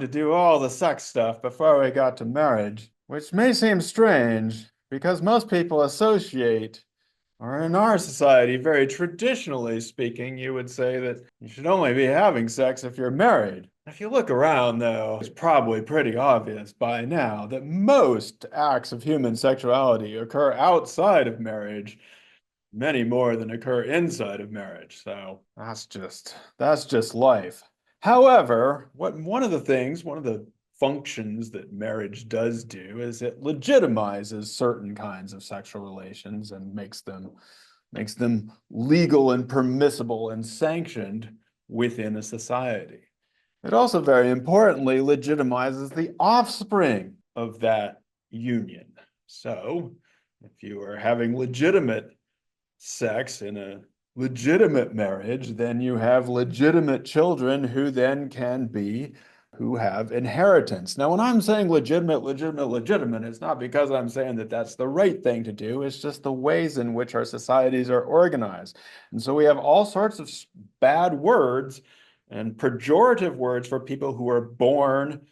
to do all the sex stuff before we got to marriage, which may seem strange because most people associate, or in our society, very traditionally speaking, you would say that you should only be having sex if you're married. If you look around, though, it's probably pretty obvious by now that most acts of human sexuality occur outside of marriage, many more than occur inside of marriage. So that's just life. However, one of the functions that marriage does do is it legitimizes certain kinds of sexual relations and makes them legal and permissible and sanctioned within a society. It also very importantly legitimizes the offspring of that union. So if you are having legitimate sex in a legitimate marriage, then you have legitimate children who have inheritance. Now, when I'm saying legitimate, it's not because I'm saying that that's the right thing to do. It's just the ways in which our societies are organized. And so we have all sorts of bad words and pejorative words for people who are born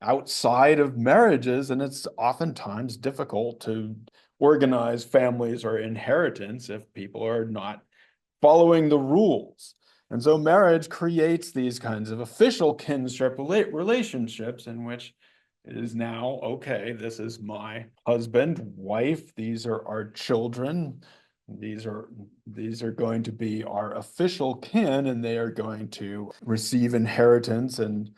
outside of marriages, and it's oftentimes difficult to organize families or inheritance if people are not following the rules. And so marriage creates these kinds of official kinship relationships in which it is now, okay, this is my husband, wife, these are our children, these are going to be our official kin, and they are going to receive inheritance, and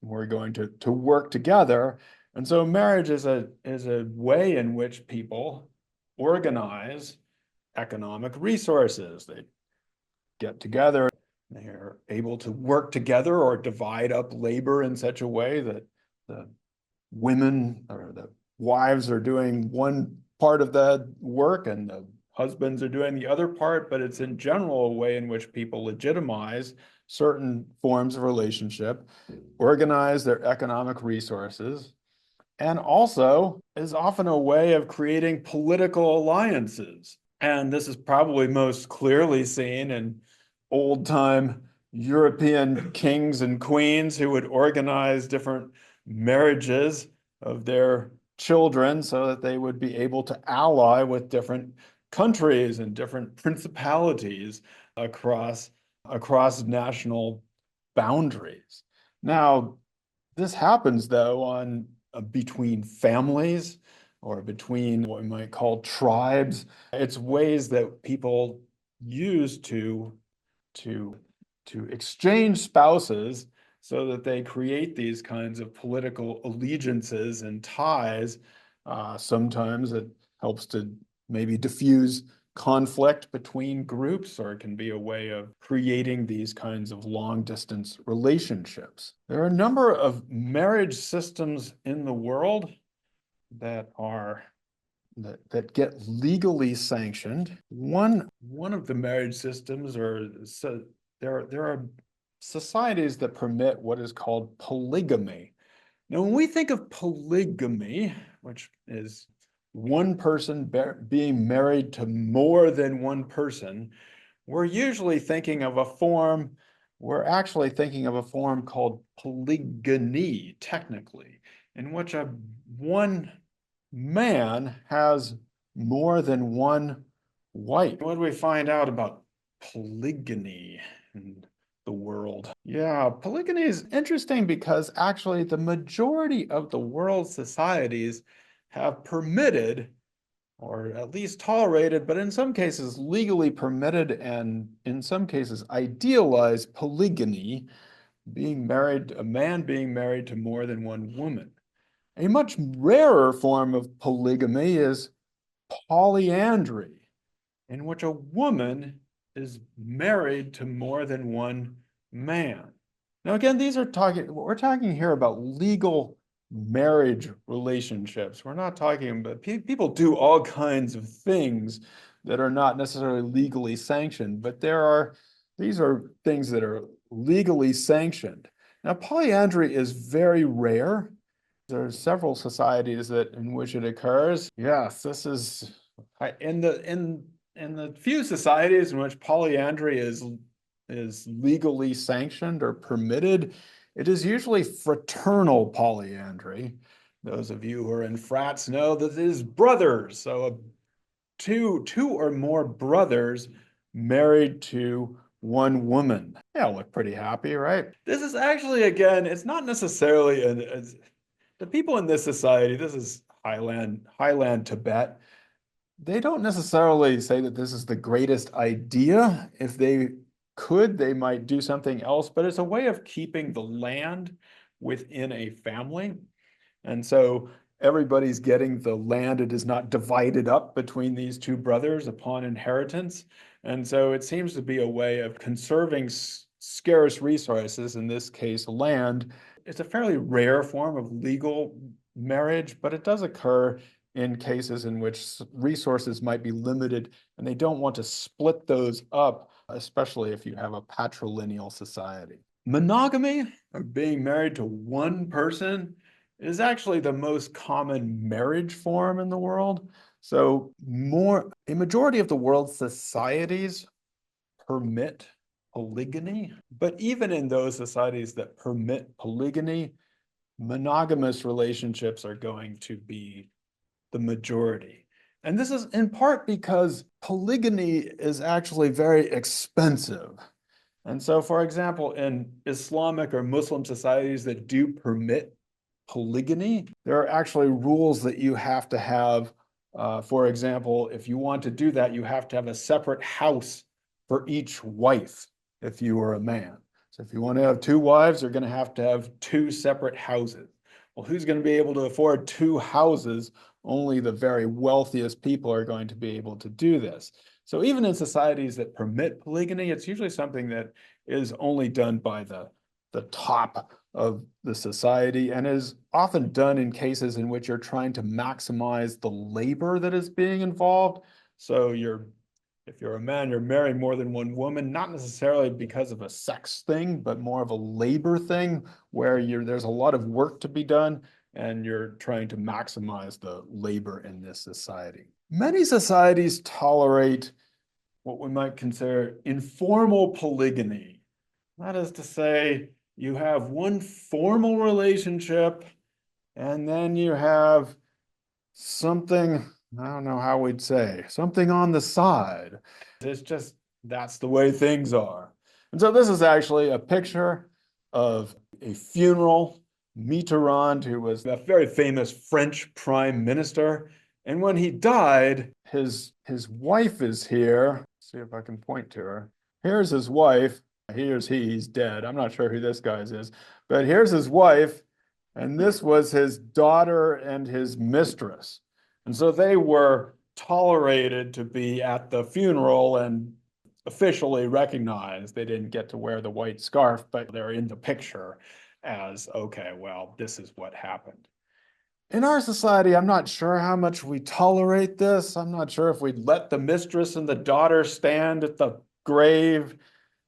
we're going to work together. And so marriage is a way in which people organize economic resources. They get together, they are able to work together or divide up labor in such a way that the women or the wives are doing one part of the work and the husbands are doing the other part, but it's in general a way in which people legitimize certain forms of relationship, organize their economic resources, and also is often a way of creating political alliances. And this is probably most clearly seen in old-time European kings and queens who would organize different marriages of their children so that they would be able to ally with different countries and different principalities across national boundaries. Now, this happens though on between families or between what we might call tribes. It's ways that people use to exchange spouses so that they create these kinds of political allegiances and ties. Sometimes it helps to maybe diffuse conflict between groups, or it can be a way of creating these kinds of long distance relationships. There are a number of marriage systems in the world that get legally sanctioned. One of the marriage systems, there are societies that permit what is called polygamy. Now, when we think of polygamy, which is one person being married to more than one person, we're actually thinking of a form called polygyny, technically, in which one man has more than one wife. What do we find out about polygyny in the world? Yeah, polygyny is interesting because actually the majority of the world's societies have permitted, or at least tolerated, but in some cases legally permitted, and in some cases idealized polygyny, a man being married to more than one woman. A much rarer form of polygamy is polyandry, in which a woman is married to more than one man. Now, again, we're talking here about legal marriage relationships. We're not talking about people do all kinds of things that are not necessarily legally sanctioned, but these are things that are legally sanctioned. Now, polyandry is very rare. There are several societies in which it occurs. Yes, this is in the few societies in which polyandry is is legally sanctioned or permitted, it is usually fraternal polyandry. Those of you who are in frats know that it is brothers. So two or more brothers married to one woman. They all look pretty happy, right? This is actually, again, it's not necessarily the people in this society, this is Highland Tibet. They don't necessarily say that this is the greatest idea. If they could, they might do something else, but it's a way of keeping the land within a family. And so everybody's getting the land. It is not divided up between these two brothers upon inheritance. And so it seems to be a way of conserving scarce resources, in this case, land. It's a fairly rare form of legal marriage, but it does occur in cases in which resources might be limited and they don't want to split those up, especially if you have a patrilineal society. Monogamy, or being married to one person, is actually the most common marriage form in the world. So a majority of the world's societies permit polygyny, but even in those societies that permit polygyny, monogamous relationships are going to be the majority. And this is in part because polygyny is actually very expensive. And so, for example, in Islamic or Muslim societies that do permit polygyny, there are actually rules that you have to have. For example, if you want to do that, you have to have a separate house for each wife if you are a man. So if you want to have two wives, you're going to have two separate houses. Well, who's going to be able to afford two houses? Only the very wealthiest people are going to be able to do this. So even in societies that permit polygyny, it's usually something that is only done by the top of the society and is often done in cases in which you're trying to maximize the labor that is being involved. So if you're a man, you're marrying more than one woman, not necessarily because of a sex thing, but more of a labor thing where there's a lot of work to be done and you're trying to maximize the labor in this society. Many societies tolerate what we might consider informal polygyny. That is to say, you have one formal relationship and then you have something, I don't know how we'd say, something on the side. It's just, that's the way things are. And so this is actually a picture of a funeral. Mitterrand, who was a very famous French prime minister. And when he died, his wife is here. Let's see if I can point to her. Here's his wife. He's dead. I'm not sure who this guy is, but here's his wife. And this was his daughter and his mistress. And so they were tolerated to be at the funeral and officially recognized. They didn't get to wear the white scarf, but they're in the picture as, okay, well, this is what happened. In our society, I'm not sure how much we tolerate this. I'm not sure if we'd let the mistress and the daughter stand at the grave.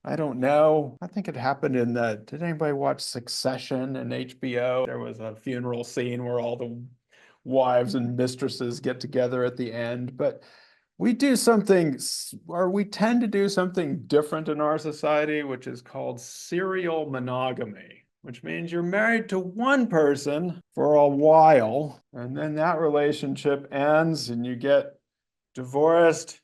I don't know. I think it happened did anybody watch Succession in HBO? There was a funeral scene where all the wives and mistresses get together at the end, but we tend to do something different in our society, which is called serial monogamy, which means you're married to one person for a while, and then that relationship ends and you get divorced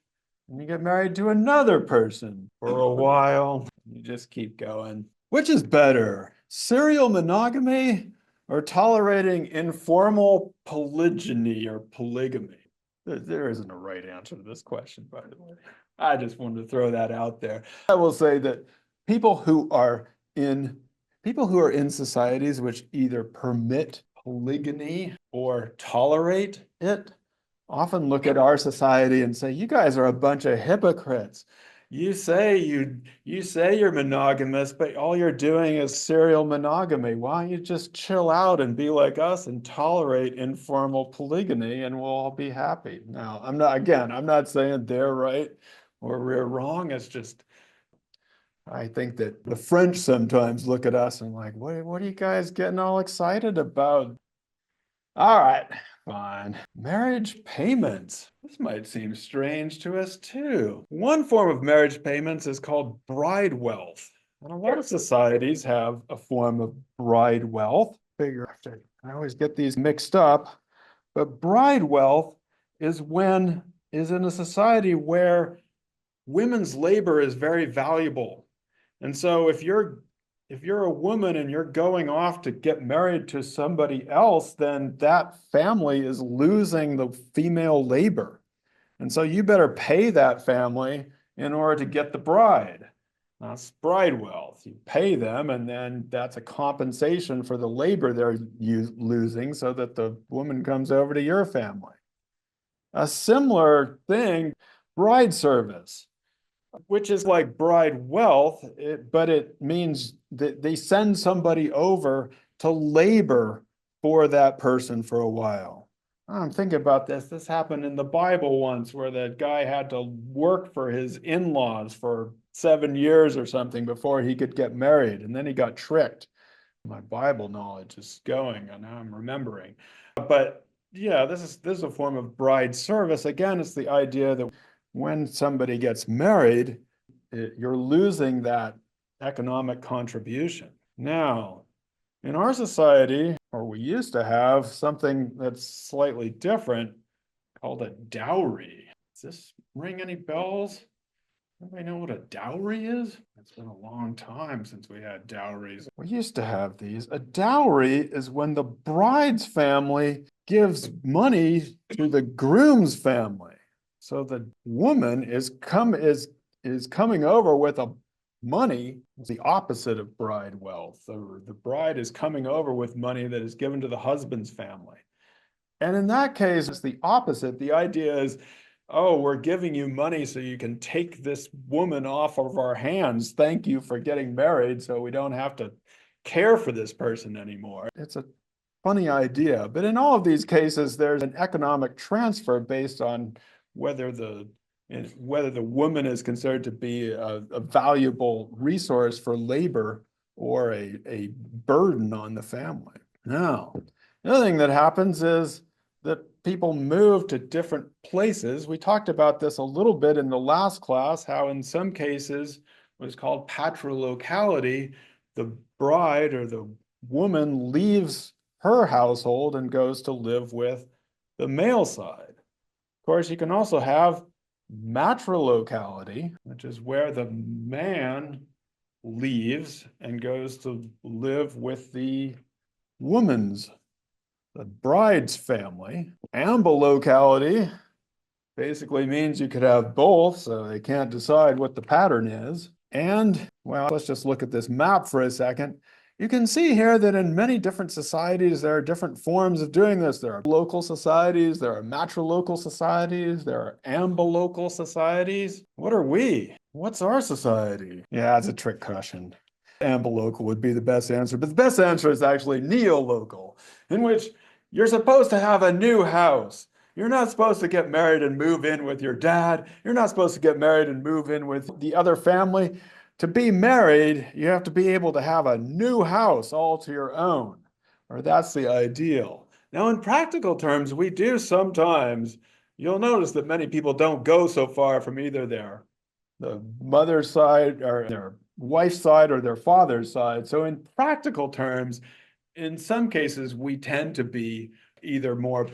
and you get married to another person for a while. You just keep going. Which is better, serial monogamy or tolerating informal polygyny or polygamy? There isn't a right answer to this question, by the way. I just wanted to throw that out there. I will say that people who are in societies which either permit polygyny or tolerate it often look at our society and say, you guys are a bunch of hypocrites. You say you're monogamous, but all you're doing is serial monogamy. Why don't you just chill out and be like us and tolerate informal polygyny and we'll all be happy? Now, I'm not saying they're right or we're wrong. It's just, I think that the French sometimes look at us and like, what are you guys getting all excited about? All right, fine. Marriage payments. This might seem strange to us too. One form of marriage payments is called bride wealth. And a lot of societies have a form of bride wealth. I always get these mixed up, but bride wealth is when is in a society where women's labor is very valuable. And so if you're a woman and you're going off to get married to somebody else, then that family is losing the female labor. And so you better pay that family in order to get the bride. That's bride wealth. You pay them, and then that's a compensation for the labor they're losing so that the woman comes over to your family. A similar thing, bride service, which is like bride wealth, but it means that they send somebody over to labor for that person for a while. I'm thinking about this. This happened in the Bible once where that guy had to work for his in-laws for 7 years or something before he could get married. And then he got tricked. My Bible knowledge is going, and now I'm remembering. But yeah, this is a form of bride service. Again, it's the idea that when somebody gets married, you're losing that economic contribution. Now, in our society, or we used to have something that's slightly different called a dowry. Does this ring any bells? Anybody know what a dowry is? It's been a long time since we had dowries. We used to have these. A dowry is when the bride's family gives money to the groom's family. So the woman is coming over with a money, the opposite of bride wealth. The bride is coming over with money that is given to the husband's family. And in that case, it's the opposite. The idea is, oh, we're giving you money so you can take this woman off of our hands. Thank you for getting married so we don't have to care for this person anymore. It's a funny idea, but in all of these cases, there's an economic transfer based on whether the woman is considered to be a valuable resource for labor or a burden on the family. Now, the other thing that happens is that people move to different places. We talked about this a little bit in the last class, how in some cases what's called patrilocality, the bride or the woman leaves her household and goes to live with the male side. Of course, you can also have matrilocality, which is where the man leaves and goes to live with the bride's family. Ambilocality basically means you could have both, so they can't decide what the pattern is. And, well, let's just look at this map for a second. You can see here that in many different societies, there are different forms of doing this. There are local societies, there are matrilocal societies, there are ambilocal societies. What are we? What's our society? Yeah, it's a trick question. Ambilocal would be the best answer, but the best answer is actually neolocal, in which you're supposed to have a new house. You're not supposed to get married and move in with your dad. You're not supposed to get married and move in with the other family. To be married, you have to be able to have a new house all to your own, or that's the ideal. Now, in practical terms, we do sometimes, you'll notice that many people don't go so far from either the mother's side or their wife's side or their father's side. So in practical terms, in some cases, we tend to be either more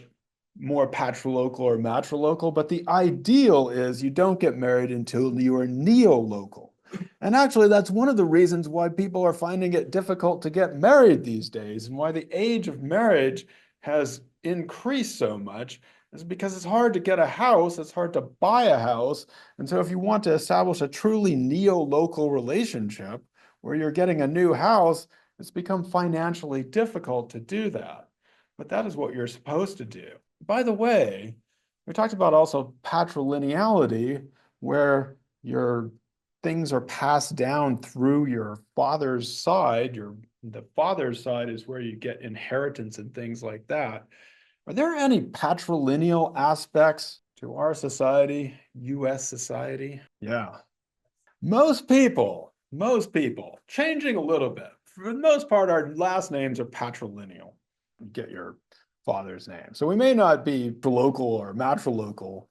patrilocal or matrilocal, but the ideal is you don't get married until you are neolocal. And actually, that's one of the reasons why people are finding it difficult to get married these days and why the age of marriage has increased so much is because it's hard to get a house, it's hard to buy a house. And so if you want to establish a truly neo-local relationship where you're getting a new house, it's become financially difficult to do that. But that is what you're supposed to do. By the way, we talked about also patrilineality, where your things are passed down through your father's side. The father's side is where you get inheritance and things like that. Are there any patrilineal aspects to our society, US society? Yeah. Most people, changing a little bit. For the most part, our last names are patrilineal. You get your father's name. So we may not be local or matrilocal,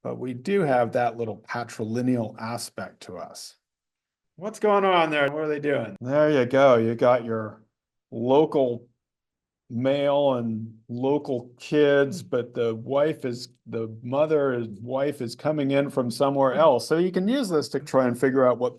but we do have that little patrilineal aspect to us. What's going on there? What are they doing? There you go. You got your local male and local kids, but the mother's wife is coming in from somewhere else. So you can use this to try and figure out what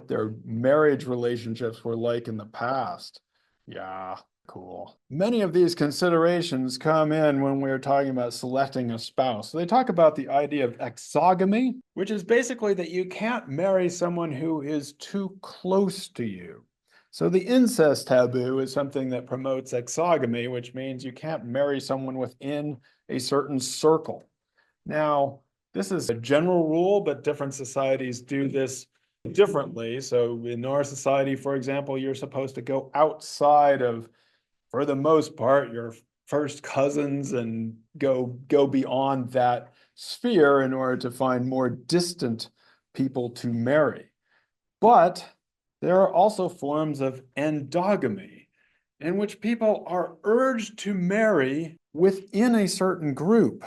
their marriage relationships were like in the past. Yeah, cool. Many of these considerations come in when we're talking about selecting a spouse. So they talk about the idea of exogamy, which is basically that you can't marry someone who is too close to you. So the incest taboo is something that promotes exogamy, which means you can't marry someone within a certain circle. Now, this is a general rule, but different societies do this differently. So in our society, for example, you're supposed to go outside of, for the most part, your first cousins and go beyond that sphere in order to find more distant people to marry. But there are also forms of endogamy in which people are urged to marry within a certain group.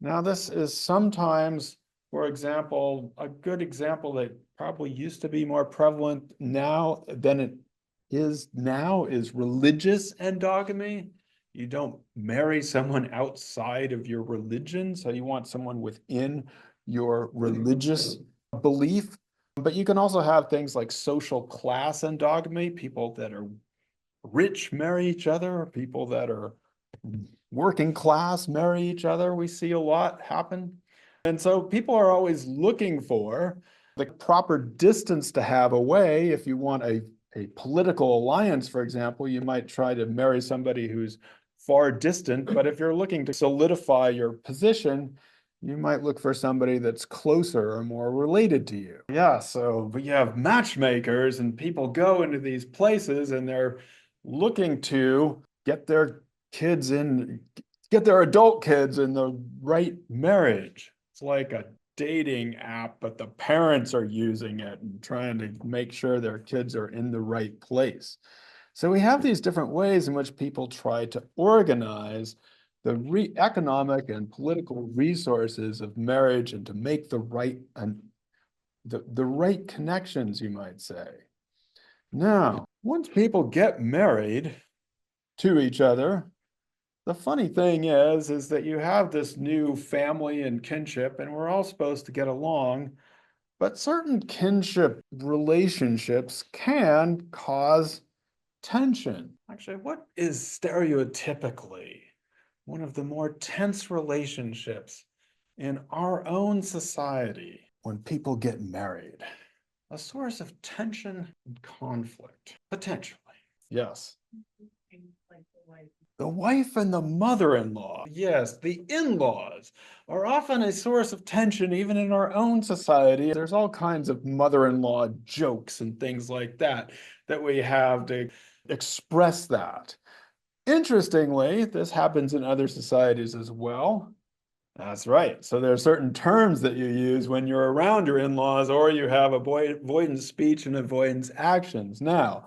Now, this is sometimes, for example, a good example that probably used to be more prevalent now than it is now is religious endogamy. You don't marry someone outside of your religion, so you want someone within your religious belief. But you can also have things like social class endogamy, people that are rich marry each other, or people that are working class marry each other. We see a lot happen. And so people are always looking for the proper distance to have away. If you want a political alliance, for example, you might try to marry somebody who's far distant. But if you're looking to solidify your position, you might look for somebody that's closer or more related to you. Yeah, so but you have matchmakers and people go into these places and they're looking to get their adult kids in the right marriage. It's like a dating app, but the parents are using it and trying to make sure their kids are in the right place. So we have these different ways in which people try to organize the economic and political resources of marriage and to make the right connections, you might say. Now, once people get married to each other, the funny thing is that you have this new family and kinship, and we're all supposed to get along, but certain kinship relationships can cause tension. Actually, what is stereotypically one of the more tense relationships in our own society when people get married? A source of tension and conflict, potentially. Yes. The wife and the mother-in-law, yes, the in-laws are often a source of tension even in our own society. There's all kinds of mother-in-law jokes and things like that we have to express that. Interestingly, this happens in other societies as well. That's right. So there are certain terms that you use when you're around your in-laws, or you have avoidance speech and avoidance actions. Now,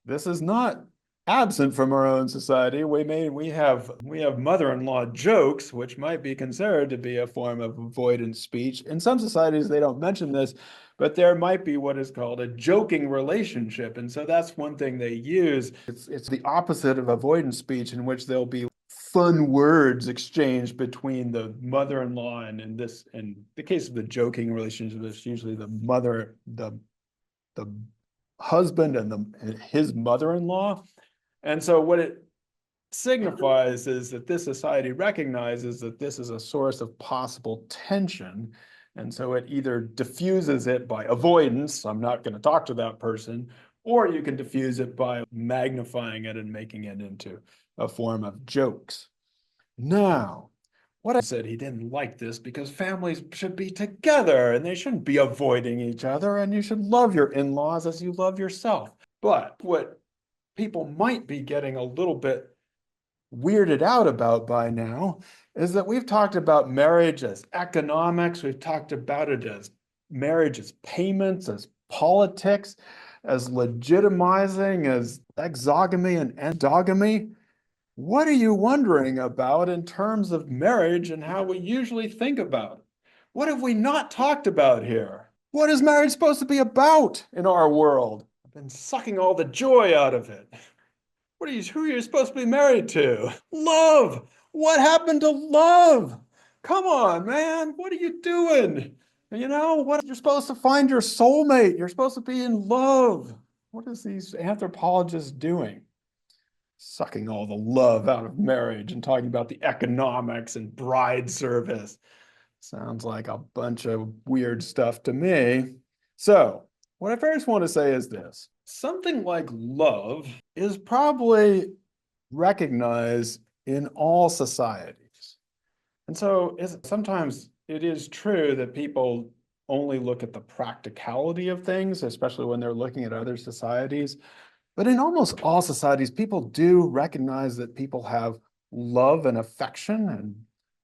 this is not absent from our own society. We have mother-in-law jokes, which might be considered to be a form of avoidance speech. In some societies, they don't mention this, but there might be what is called a joking relationship. And so that's one thing they use. It's the opposite of avoidance speech, in which there'll be fun words exchanged between the mother-in-law and in the case of the joking relationship, it's usually the husband and his mother-in-law. And so what it signifies is that this society recognizes that this is a source of possible tension. And so it either diffuses it by avoidance, I'm not going to talk to that person, or you can diffuse it by magnifying it and making it into a form of jokes. Now, what I said, he didn't like this because families should be together and they shouldn't be avoiding each other, and you should love your in-laws as you love yourself. But what people might be getting a little bit weirded out about by now is that we've talked about marriage as economics, we've talked about it as marriage as payments, as politics, as legitimizing, as exogamy and endogamy. What are you wondering about in terms of marriage and how we usually think about it? What have we not talked about here? What is marriage supposed to be about in our world? I've been sucking all the joy out of it. Who are you supposed to be married to? Love! What happened to love? Come on, man. What are you doing? You're supposed to find your soulmate. You're supposed to be in love. What is these anthropologists doing? Sucking all the love out of marriage and talking about the economics and bride service. Sounds like a bunch of weird stuff to me. So, what I first want to say is this. Something like love is probably recognized in all societies. And so sometimes it is true that people only look at the practicality of things, especially when they're looking at other societies. But in almost all societies, people do recognize that people have love and affection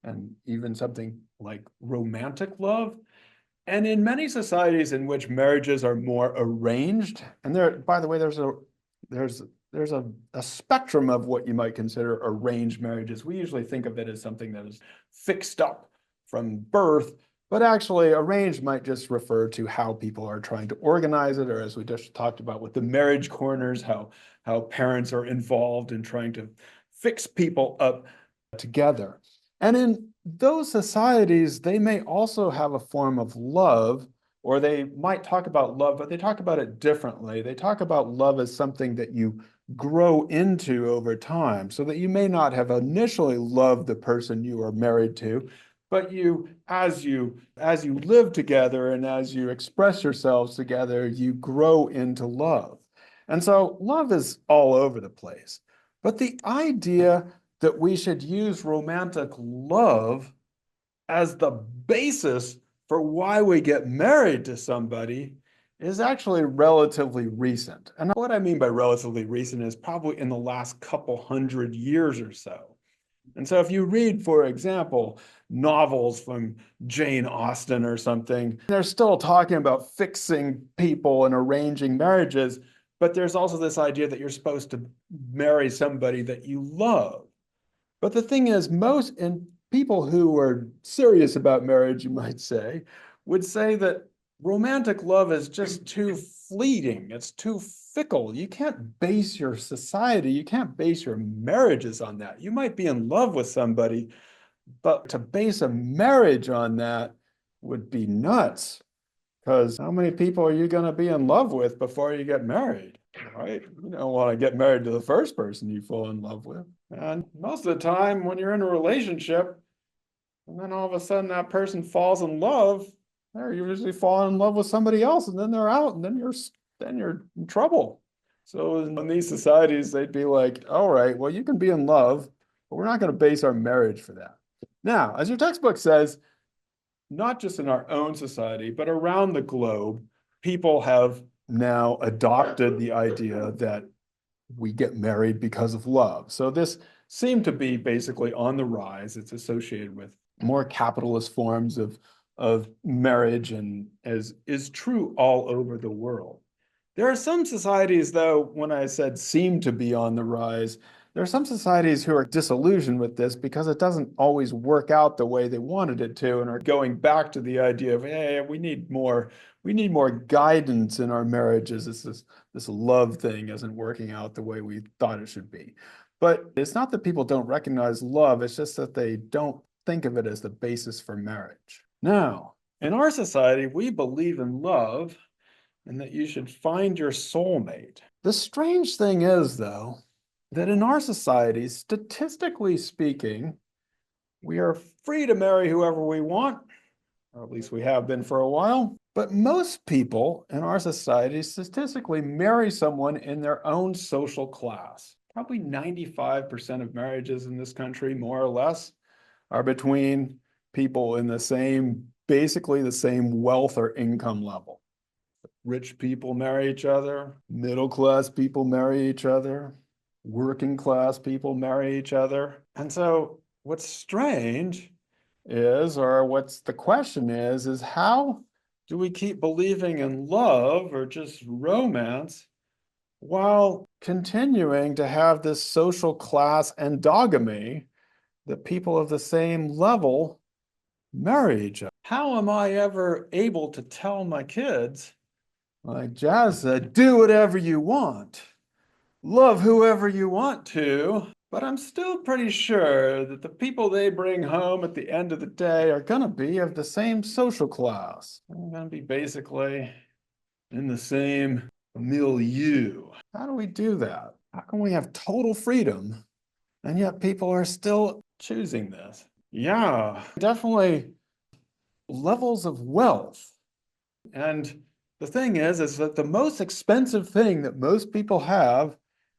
and even something like romantic love. And in many societies in which marriages are more arranged, and there, by the way, there's a spectrum of what you might consider arranged marriages. We usually think of it as something that is fixed up from birth, but actually arranged might just refer to how people are trying to organize it, or as we just talked about with the marriage corners, how parents are involved in trying to fix people up together. And in those societies, they may also have a form of love, or they might talk about love, but they talk about it differently. They talk about love as something that you grow into over time, so that you may not have initially loved the person you are married to, but as you live together and as you express yourselves together, you grow into love. And so love is all over the place. But the idea that we should use romantic love as the basis for why we get married to somebody is actually relatively recent. And what I mean by relatively recent is probably in the last couple hundred years or so. And so if you read, for example, novels from Jane Austen or something, they're still talking about fixing people and arranging marriages, but there's also this idea that you're supposed to marry somebody that you love. But the thing is, most and people who are serious about marriage, you might say, would say that romantic love is just too fleeting. It's too fickle. You can't base your society, you can't base your marriages on that. You might be in love with somebody, but to base a marriage on that would be nuts. Because how many people are you going to be in love with before you get married? Right? You don't want to get married to the first person you fall in love with. And most of the time, when you're in a relationship, and then all of a sudden that person falls in love, they're usually falling in love with somebody else, and then they're out, and then you're in trouble. So in these societies, they'd be like, all right, well, you can be in love, but we're not going to base our marriage for that. Now, as your textbook says, not just in our own society, but around the globe, people have now adopted the idea that we get married because of love. So this seemed to be basically on the rise. It's associated with more capitalist forms of marriage and as is true all over the world. There are some societies, though, when I said seem to be on the rise, there are some societies who are disillusioned with this because it doesn't always work out the way they wanted it to and are going back to the idea of, hey, we need more guidance in our marriages. This love thing isn't working out the way we thought it should be. But it's not that people don't recognize love, it's just that they don't think of it as the basis for marriage. Now, in our society, we believe in love and that you should find your soulmate. The strange thing is, though, that in our society, statistically speaking, we are free to marry whoever we want, or at least we have been for a while. But most people in our society statistically marry someone in their own social class. Probably 95% of marriages in this country, more or less, are between people in basically the same wealth or income level. Rich people marry each other, middle class people marry each other, working class people marry each other. And so what's strange is, or what's the question is how do we keep believing in love or just romance while continuing to have this social class endogamy that people of the same level marry each other. How am I ever able to tell my kids, like Jazz said, do whatever you want, love whoever you want to, but I'm still pretty sure that the people they bring home at the end of the day are going to be of the same social class. They're going to be basically in the same milieu. How do we do that? How can we have total freedom and yet people are still choosing this? Yeah, definitely levels of wealth. And the thing is that the most expensive thing that most people have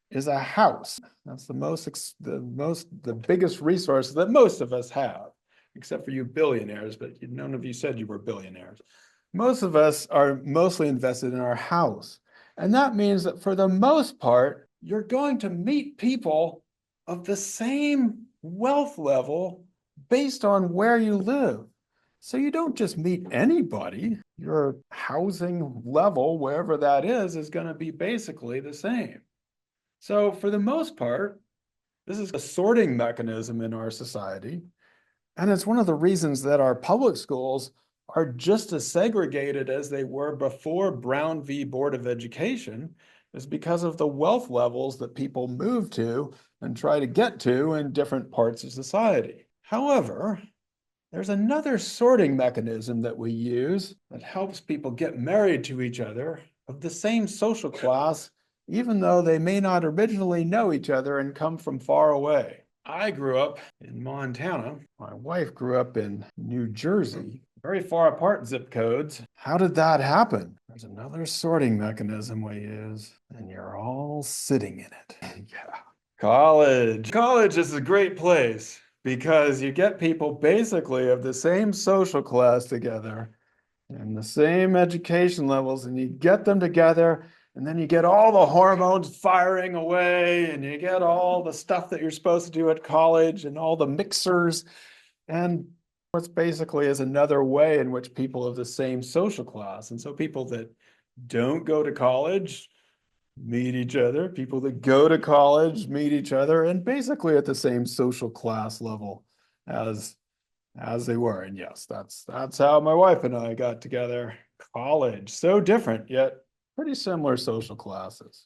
is a house. That's the biggest resource that most of us have, except for you billionaires, but none of you said you were billionaires. Most of us are mostly invested in our house. And that means that for the most part, you're going to meet people of the same wealth level based on where you live. So you don't just meet anybody. Your housing level, wherever that is going to be basically the same. So for the most part, this is a sorting mechanism in our society. And it's one of the reasons that our public schools are just as segregated as they were before Brown v. Board of Education, is because of the wealth levels that people move to and try to get to in different parts of society. However, there's another sorting mechanism that we use that helps people get married to each other of the same social class, even though they may not originally know each other and come from far away. I grew up in Montana. My wife grew up in New Jersey, very far apart zip codes. How did that happen? There's another sorting mechanism we use, and you're all sitting in it. Yeah. College. College is a great place because you get people basically of the same social class together and the same education levels, and you get them together, and then you get all the hormones firing away, and you get all the stuff that you're supposed to do at college and all the mixers. And what's basically is another way in which people of the same social class. And so people that don't go to college meet each other, people that go to college meet each other, and basically at the same social class level as they were. And yes, that's how my wife and I got together. College, so different yet pretty similar social classes.